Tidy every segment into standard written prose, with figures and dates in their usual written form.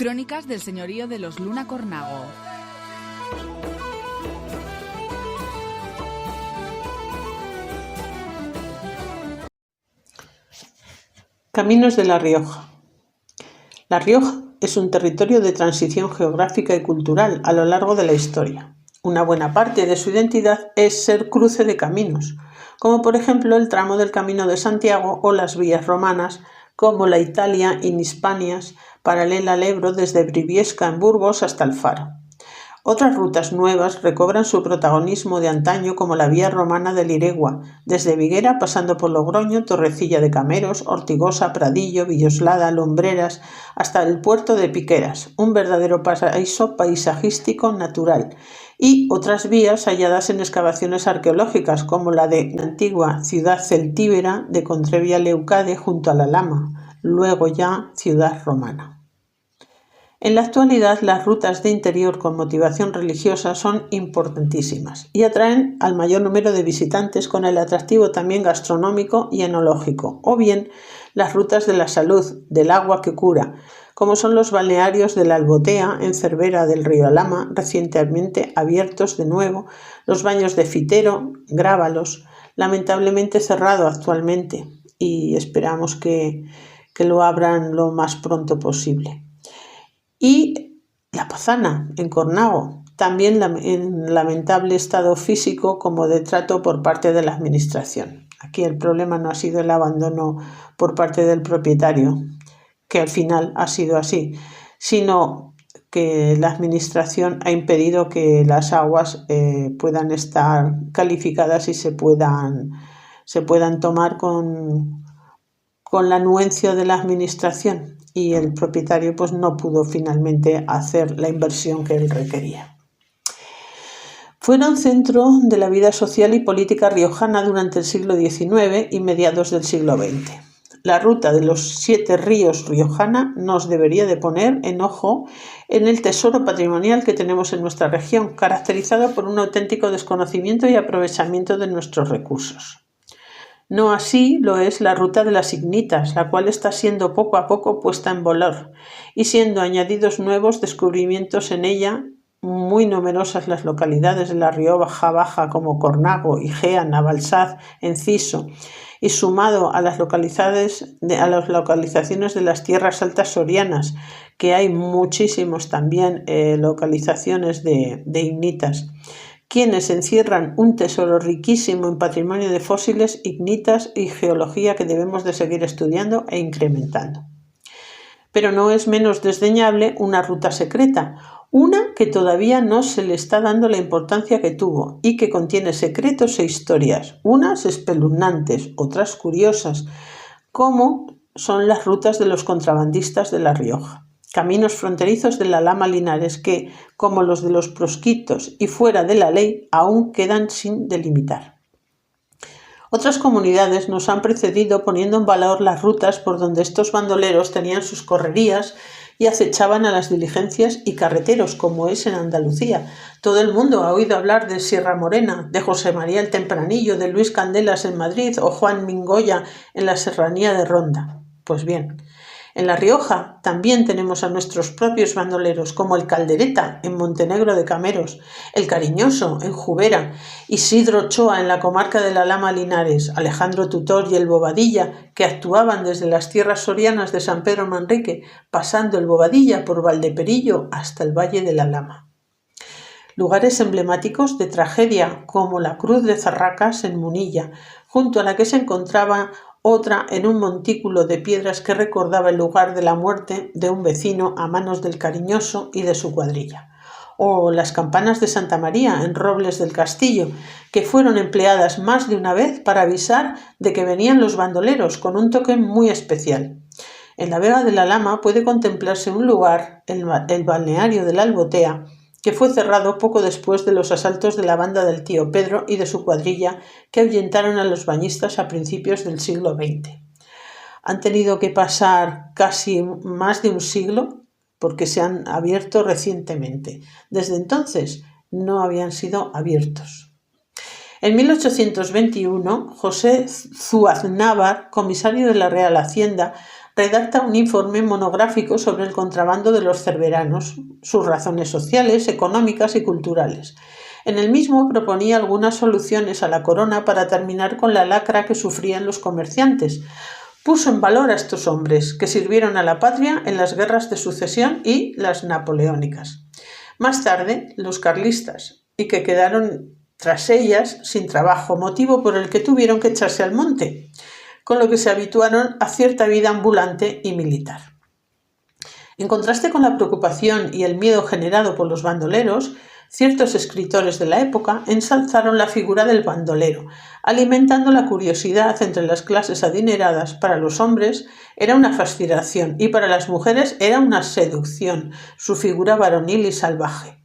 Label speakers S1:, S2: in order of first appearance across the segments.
S1: Crónicas del señorío de los Luna Cornago.
S2: Caminos de La Rioja. La Rioja es un territorio de transición geográfica y cultural a lo largo de la historia. Una buena parte de su identidad es ser cruce de caminos, como por ejemplo el tramo del Camino de Santiago o las vías romanas, como la Italia in Hispanias, paralela al Ebro desde Briviesca en Burgos hasta el Faro. Otras rutas nuevas recobran su protagonismo de antaño, como la vía romana del Iregua, desde Viguera pasando por Logroño, Torrecilla de Cameros, Ortigosa, Pradillo, Villoslada, Lumbreras, hasta el puerto de Piqueras, un verdadero paraíso paisajístico natural, y otras vías halladas en excavaciones arqueológicas, como la de la antigua ciudad celtíbera de Contrevia-Leucade junto a la Lama, luego ya ciudad romana. En la actualidad, las rutas de interior con motivación religiosa son importantísimas y atraen al mayor número de visitantes, con el atractivo también gastronómico y enológico, o bien las rutas de la salud, del agua que cura, como son los balnearios de la Albotea en Cervera del río Alhama, recientemente abiertos de nuevo, los baños de Fitero, Grábalos, lamentablemente cerrado actualmente, y esperamos que lo abran lo más pronto posible. Y La Pozana, en Cornago, también en lamentable estado físico como de trato por parte de la administración. Aquí el problema no ha sido el abandono por parte del propietario, que al final ha sido así, sino que la administración ha impedido que las aguas puedan estar calificadas y se puedan tomar con la anuencia de la administración, y el propietario pues no pudo finalmente hacer la inversión que él requería. Fueron centro de la vida social y política riojana durante el siglo XIX y mediados del siglo XX. La ruta de los 7 ríos riojana nos debería de poner en ojo en el tesoro patrimonial que tenemos en nuestra región, caracterizado por un auténtico desconocimiento y aprovechamiento de nuestros recursos. No así lo es la ruta de las Ignitas, la cual está siendo poco a poco puesta en valor y siendo añadidos nuevos descubrimientos en ella. Muy numerosas las localidades de la Rioja Baja como Cornago, Igea, Navalsaz, Enciso, y sumado a las localizaciones de las tierras altas sorianas, que hay muchísimos también localizaciones de ignitas, quienes encierran un tesoro riquísimo en patrimonio de fósiles, ignitas y geología que debemos de seguir estudiando e incrementando. Pero no es menos desdeñable una ruta secreta, una que todavía no se le está dando la importancia que tuvo y que contiene secretos e historias, unas espeluznantes, otras curiosas, como son las rutas de los contrabandistas de La Rioja. Caminos fronterizos de la Lama Linares que, como los de los proscritos y fuera de la ley, aún quedan sin delimitar. Otras comunidades nos han precedido poniendo en valor las rutas por donde estos bandoleros tenían sus correrías y acechaban a las diligencias y carreteros, como es en Andalucía. Todo el mundo ha oído hablar de Sierra Morena, de José María el Tempranillo, de Luis Candelas en Madrid o Juan Mingoya en la serranía de Ronda. Pues bien, en La Rioja también tenemos a nuestros propios bandoleros, como el Caldereta en Montenegro de Cameros, el Cariñoso en Jubera, Isidro Ochoa en la comarca de la Lama Linares, Alejandro Tutor y el Bobadilla, que actuaban desde las tierras sorianas de San Pedro Manrique, pasando el Bobadilla por Valdeperillo hasta el Valle de la Lama. Lugares emblemáticos de tragedia, como la Cruz de Zarracas en Munilla, junto a la que se encontraba otra en un montículo de piedras que recordaba el lugar de la muerte de un vecino a manos del Cariñoso y de su cuadrilla. O las campanas de Santa María en Robles del Castillo, que fueron empleadas más de una vez para avisar de que venían los bandoleros, con un toque muy especial. En la Vega de la Lama puede contemplarse un lugar, el balneario de la Albotea, que fue cerrado poco después de los asaltos de la banda del tío Pedro y de su cuadrilla, que ahuyentaron a los bañistas a principios del siglo XX. Han tenido que pasar casi más de un siglo porque se han abierto recientemente. Desde entonces no habían sido abiertos. En 1821, José Zuaznavar, comisario de la Real Hacienda, redacta un informe monográfico sobre el contrabando de los cerberanos, sus razones sociales, económicas y culturales. En el mismo proponía algunas soluciones a la corona para terminar con la lacra que sufrían los comerciantes. Puso en valor a estos hombres, que sirvieron a la patria en las guerras de sucesión y las napoleónicas. Más tarde, los carlistas, y que quedaron tras ellas sin trabajo, motivo por el que tuvieron que echarse al monte, con lo que se habituaron a cierta vida ambulante y militar. En contraste con la preocupación y el miedo generado por los bandoleros, ciertos escritores de la época ensalzaron la figura del bandolero, alimentando la curiosidad entre las clases adineradas. Para los hombres era una fascinación y para las mujeres era una seducción, su figura varonil y salvaje.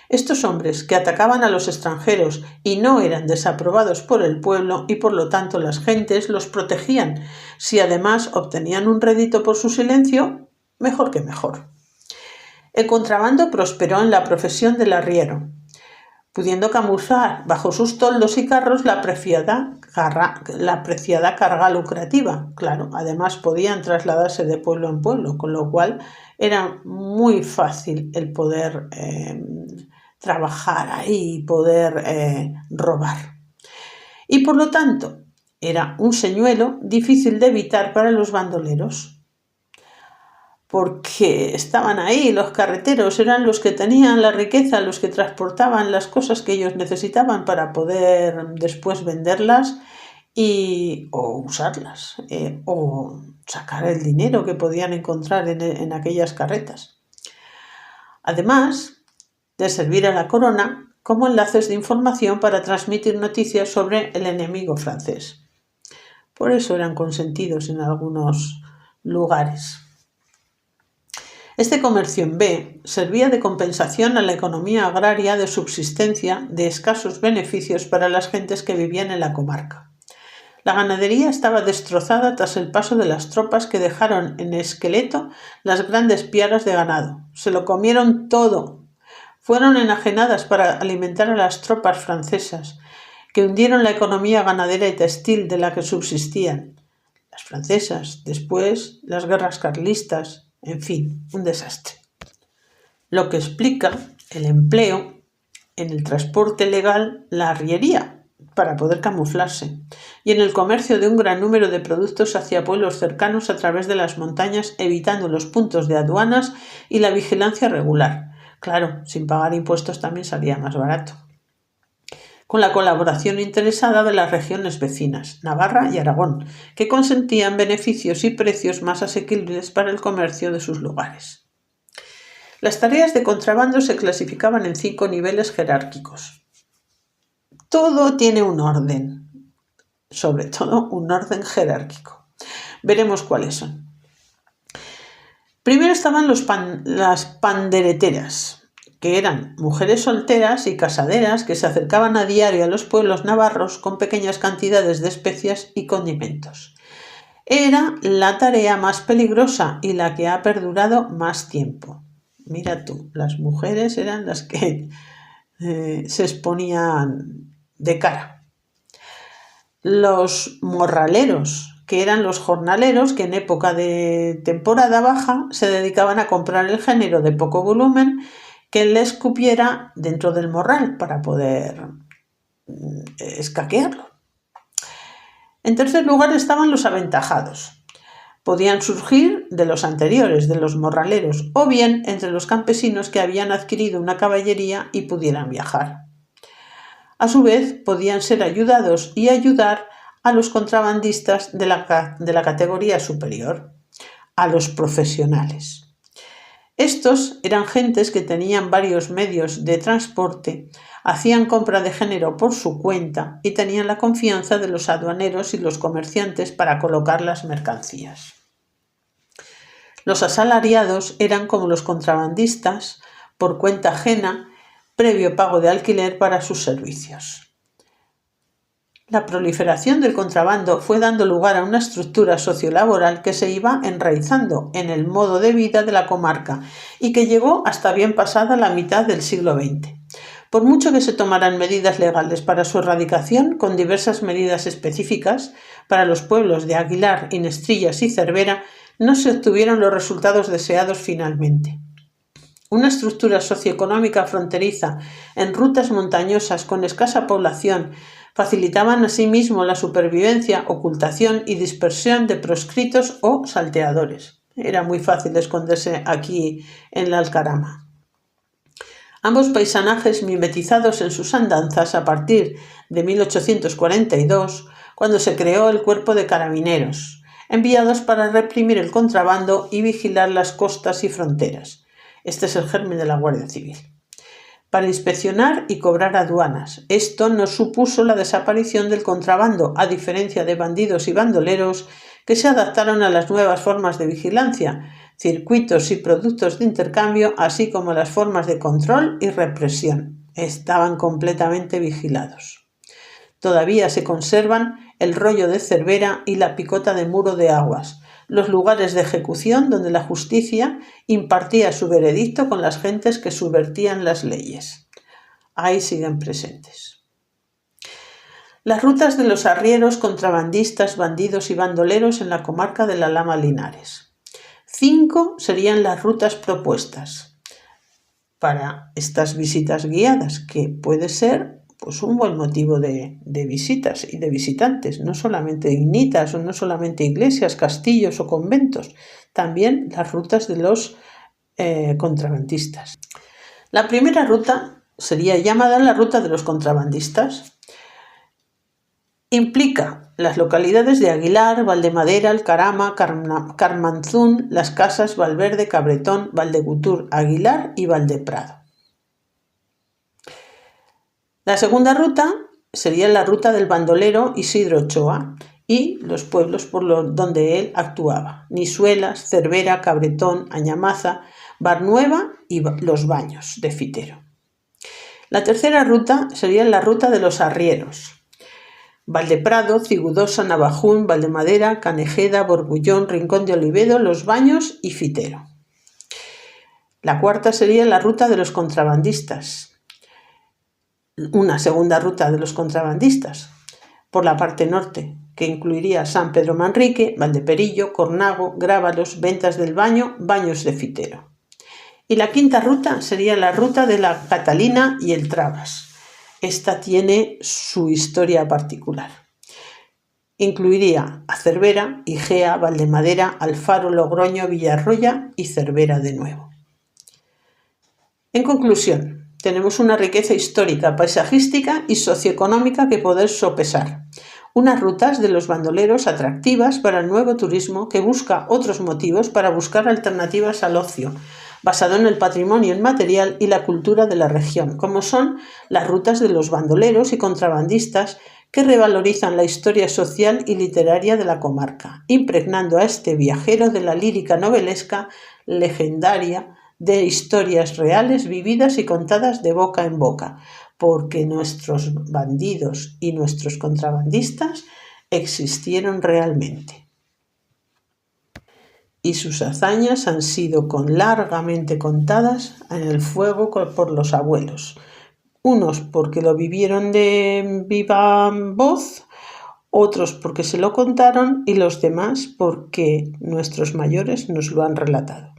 S2: Estos hombres, que atacaban a los extranjeros y no eran desaprobados por el pueblo y por lo tanto las gentes los protegían, si además obtenían un rédito por su silencio, mejor que mejor. El contrabando prosperó en la profesión del arriero, pudiendo camuflar bajo sus toldos y carros la apreciada carga lucrativa. Claro, además podían trasladarse de pueblo en pueblo, con lo cual era muy fácil el poder trabajar ahí y poder robar. Y por lo tanto, era un señuelo difícil de evitar para los bandoleros, porque estaban ahí, los carreteros eran los que tenían la riqueza, los que transportaban las cosas que ellos necesitaban para poder después venderlas o usarlas, o sacar el dinero que podían encontrar en aquellas carretas. Además de servir a la corona como enlaces de información para transmitir noticias sobre el enemigo francés. Por eso eran consentidos en algunos lugares. Este comercio en B servía de compensación a la economía agraria de subsistencia de escasos beneficios para las gentes que vivían en la comarca. La ganadería estaba destrozada tras el paso de las tropas, que dejaron en esqueleto las grandes piaras de ganado. Se lo comieron todo. Fueron enajenadas para alimentar a las tropas francesas, que hundieron la economía ganadera y textil de la que subsistían. Las francesas, después las guerras carlistas, en fin, un desastre. Lo que explica el empleo en el transporte legal, la arriería, para poder camuflarse, y en el comercio de un gran número de productos hacia pueblos cercanos a través de las montañas, evitando los puntos de aduanas y la vigilancia regular. Claro, sin pagar impuestos también salía más barato. Con la colaboración interesada de las regiones vecinas, Navarra y Aragón, que consentían beneficios y precios más asequibles para el comercio de sus lugares. Las tareas de contrabando se clasificaban en 5 niveles jerárquicos. Todo tiene un orden, sobre todo un orden jerárquico. Veremos cuáles son. Primero estaban las pandereteras, que eran mujeres solteras y casaderas que se acercaban a diario a los pueblos navarros con pequeñas cantidades de especias y condimentos. Era la tarea más peligrosa y la que ha perdurado más tiempo. Mira tú, las mujeres eran las que se exponían de cara. Los morraleros, que eran los jornaleros que en época de temporada baja se dedicaban a comprar el género de poco volumen que les cupiera dentro del morral para poder escaquearlo. En tercer lugar estaban los aventajados. Podían surgir de los anteriores, de los morraleros, o bien entre los campesinos que habían adquirido una caballería y pudieran viajar. A su vez, podían ser ayudados y ayudar a los contrabandistas de la categoría superior, a los profesionales. Estos eran gentes que tenían varios medios de transporte, hacían compra de género por su cuenta y tenían la confianza de los aduaneros y los comerciantes para colocar las mercancías. Los asalariados eran como los contrabandistas, por cuenta ajena, previo pago de alquiler para sus servicios. La proliferación del contrabando fue dando lugar a una estructura sociolaboral que se iba enraizando en el modo de vida de la comarca y que llegó hasta bien pasada la mitad del siglo XX. Por mucho que se tomaran medidas legales para su erradicación, con diversas medidas específicas para los pueblos de Aguilar, Inestrillas y Cervera, no se obtuvieron los resultados deseados finalmente. Una estructura socioeconómica fronteriza en rutas montañosas con escasa población facilitaban asimismo la supervivencia, ocultación y dispersión de proscritos o salteadores. Era muy fácil esconderse aquí en la Alcarama. Ambos paisanajes mimetizados en sus andanzas a partir de 1842, cuando se creó el Cuerpo de Carabineros, enviados para reprimir el contrabando y vigilar las costas y fronteras. Este es el germen de la Guardia Civil. Para inspeccionar y cobrar aduanas. Esto no supuso la desaparición del contrabando, a diferencia de bandidos y bandoleros que se adaptaron a las nuevas formas de vigilancia, circuitos y productos de intercambio, así como las formas de control y represión. Estaban completamente vigilados. Todavía se conservan el rollo de Cervera y la picota de Muro de Aguas, los lugares de ejecución donde la justicia impartía su veredicto con las gentes que subvertían las leyes. Ahí siguen presentes. Las rutas de los arrieros, contrabandistas, bandidos y bandoleros en la comarca de la Lama Linares. 5 serían las rutas propuestas para estas visitas guiadas, que puede ser un buen motivo de visitas y de visitantes, no solamente ignitas o no solamente iglesias, castillos o conventos, también las rutas de los contrabandistas. La primera ruta sería llamada la ruta de los contrabandistas. Implica las localidades de Aguilar, Valdemadera, Alcarama, Carmanzún, Las Casas, Valverde, Cabretón, Valdegutur, Aguilar y Valdeprado. La segunda ruta sería la ruta del bandolero Isidro Ochoa y los pueblos donde él actuaba: Nisuelas, Cervera, Cabretón, Añamaza, Barnueva y Los Baños de Fitero. La tercera ruta sería la ruta de los arrieros: Valdeprado, Cigudosa, Navajún, Valdemadera, Canejeda, Borgullón, Rincón de Olivedo, Los Baños y Fitero. La cuarta sería la ruta de los contrabandistas. Una segunda ruta de los contrabandistas por la parte norte, que incluiría San Pedro Manrique, Valdeperillo, Cornago, Grábalos, Ventas del Baño, Baños de Fitero. Y la quinta ruta sería la ruta de la Catalina y el Trabas. Esta tiene su historia particular. Incluiría a Cervera, Igea, Valdemadera, Alfaro, Logroño, Villarroya y Cervera de nuevo. En conclusión, tenemos una riqueza histórica, paisajística y socioeconómica que poder sopesar. Unas rutas de los bandoleros atractivas para el nuevo turismo que busca otros motivos para buscar alternativas al ocio, basado en el patrimonio inmaterial y la cultura de la región, como son las rutas de los bandoleros y contrabandistas que revalorizan la historia social y literaria de la comarca, impregnando a este viajero de la lírica novelesca legendaria de historias reales vividas y contadas de boca en boca, porque nuestros bandidos y nuestros contrabandistas existieron realmente. Y sus hazañas han sido largamente contadas en el fuego por los abuelos, unos porque lo vivieron de viva voz, otros porque se lo contaron y los demás porque nuestros mayores nos lo han relatado.